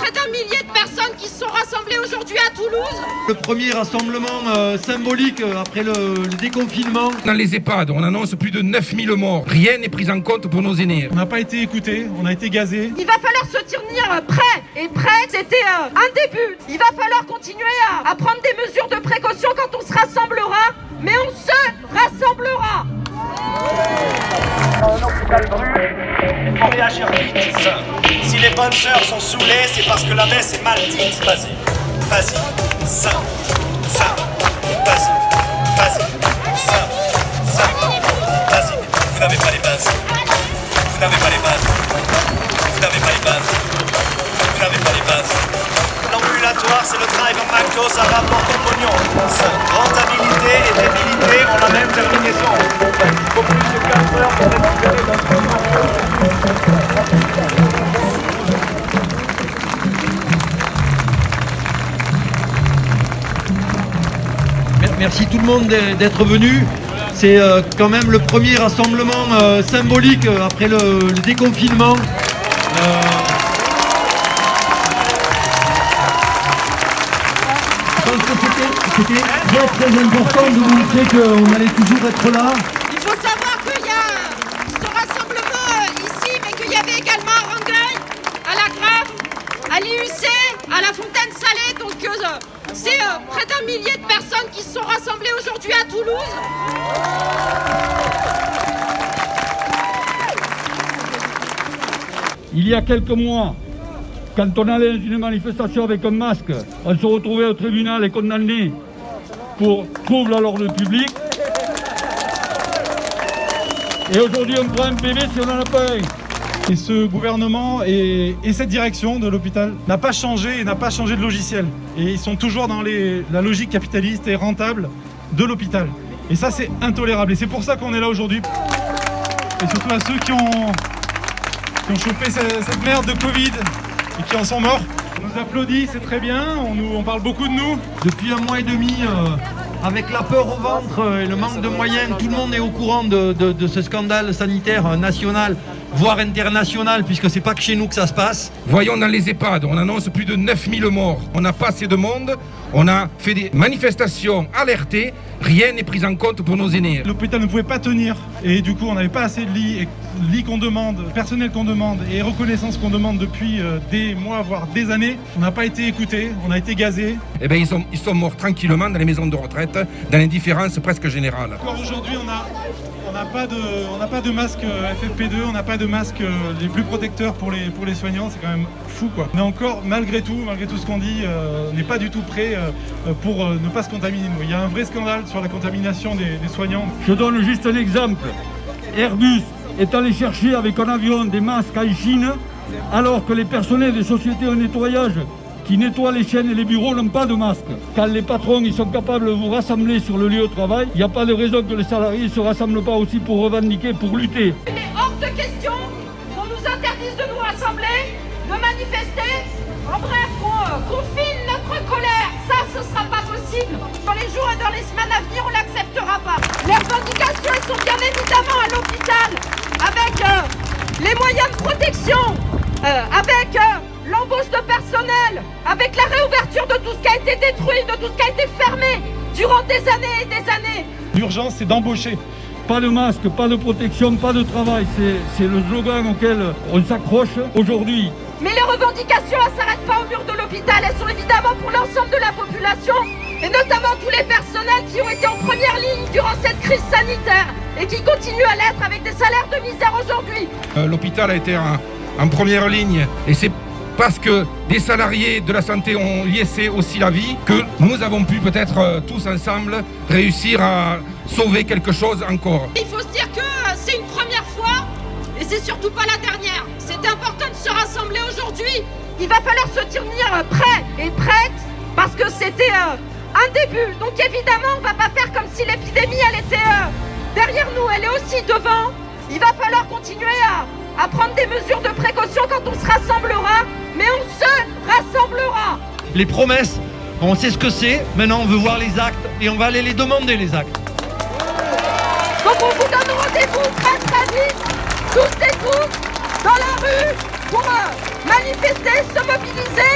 près d'un millier de personnes qui se sont rassemblées aujourd'hui à Toulouse. Le premier rassemblement symbolique après le déconfinement. Dans les EHPAD, on annonce plus de 9000 morts. Rien n'est pris en compte pour nos aînés. On n'a pas été écoutés, on a été gazés. Il va falloir se tenir prêt. Et prêt, c'était un début. Il va falloir continuer à prendre des mesures de précaution quand on se rassemblera. Mais on se rassemblera. Il faut réagir vite. Si les bonnes sœurs sont saoulées, c'est parce que la messe est mal dite. Vas-y, vas-y, ça, vas-y, vas-y, ça, vas-y. Vous n'avez pas les bases. Vous n'avez pas les bases. Vous n'avez pas les bases. Vous n'avez pas les bases. L'ambulatoire, c'est le drive en McDo, ça rapporte au pognon. Rentabilité et débilité ont la même terminaison. Il faut plus de 4 heures pour récupérer notre Merci tout le monde d'être venu. C'est quand même le premier rassemblement symbolique après le déconfinement. Je pense que c'était très important de montrer qu'on allait toujours être là. Il faut savoir qu'il y a ce rassemblement ici, mais qu'il y avait également à Rangueil, à la Grave, à l'IUC, à la Fontaine-Salée. Donc c'est près d'un millier de personnes qui se sont rassemblées aujourd'hui à Toulouse. Il y a quelques mois, quand on allait dans une manifestation avec un masque, on se retrouvait au tribunal et condamné pour trouble à l'ordre public. Et aujourd'hui, on prend un PV si on n'en a pas un. Et ce gouvernement et cette direction de l'hôpital n'a pas changé et n'a pas changé de logiciel. Et ils sont toujours dans la logique capitaliste et rentable de l'hôpital. Et ça, c'est intolérable. Et c'est pour ça qu'on est là aujourd'hui. Et surtout à ceux qui ont chopé cette merde de Covid et qui en sont morts. On nous applaudit, c'est très bien, on parle beaucoup de nous. Depuis un mois et demi, avec la peur au ventre et le manque de moyens, tout le monde est au courant de ce scandale sanitaire national, voire international, puisque c'est pas que chez nous que ça se passe. Voyons dans les EHPAD, on annonce plus de 9000 morts. On n'a pas assez de monde, on a fait des manifestations alertées, rien n'est pris en compte pour nos aînés. L'hôpital ne pouvait pas tenir et du coup on n'avait pas assez de lits, et lits qu'on demande, personnel qu'on demande et reconnaissance qu'on demande depuis des mois, voire des années. On n'a pas été écoutés, on a été gazés. Eh bien ils sont morts tranquillement dans les maisons de retraite, dans l'indifférence presque générale. Encore aujourd'hui on n'a pas de masque FFP2, on n'a pas de masque les plus protecteurs pour les soignants, c'est quand même fou quoi. Mais encore, malgré tout ce qu'on dit, on n'est pas du tout prêt pour ne pas se contaminer. Il y a un vrai scandale sur la contamination des soignants. Je donne juste un exemple. Airbus est allé chercher avec un avion des masques en Chine, alors que les personnels des sociétés de nettoyage qui nettoient les chaînes et les bureaux n'ont pas de masque. Quand les patrons ils sont capables de vous rassembler sur le lieu de travail, il n'y a pas de raison que les salariés ne se rassemblent pas aussi pour revendiquer, pour lutter. Il est hors de question qu'on nous interdise de nous rassembler, de manifester. En bref, qu'on confine notre colère. Ça, ce sera pas possible. Dans les jours et dans les semaines à venir, on l'acceptera pas. Les revendications, elles sont bien évidemment à l'hôpital, avec les moyens de protection, avec l'embauche de personnel, avec la réouverture de tout ce qui a été détruit, de tout ce qui a été fermé durant des années et des années. L'urgence, c'est d'embaucher. Pas de masque, pas de protection, pas de travail. C'est le slogan auquel on s'accroche aujourd'hui. Mais les revendications, elles ne s'arrêtent pas au mur de l'hôpital. Elles sont évidemment pour l'ensemble de la population, et notamment tous les personnels qui ont été en première ligne durant cette crise sanitaire et qui continuent à l'être avec des salaires de misère aujourd'hui. L'hôpital a été en première ligne et c'est parce que des salariés de la santé ont laissé aussi la vie que nous avons pu peut-être tous ensemble réussir à sauver quelque chose encore. Il faut se dire que c'est une première fois et c'est surtout pas la dernière. C'est important de se rassembler aujourd'hui. Il va falloir se tenir prêt et prête parce que c'était un début. Donc évidemment, on va pas faire comme si l'épidémie elle était derrière nous. Elle est aussi devant. Il va falloir continuer à prendre des mesures de précaution quand on se rassemblera, mais on se rassemblera. Les promesses, on sait ce que c'est, maintenant on veut voir les actes et on va aller les demander les actes. Donc on vous donne rendez-vous très très vite, toutes et tous, dans la rue, pour manifester, se mobiliser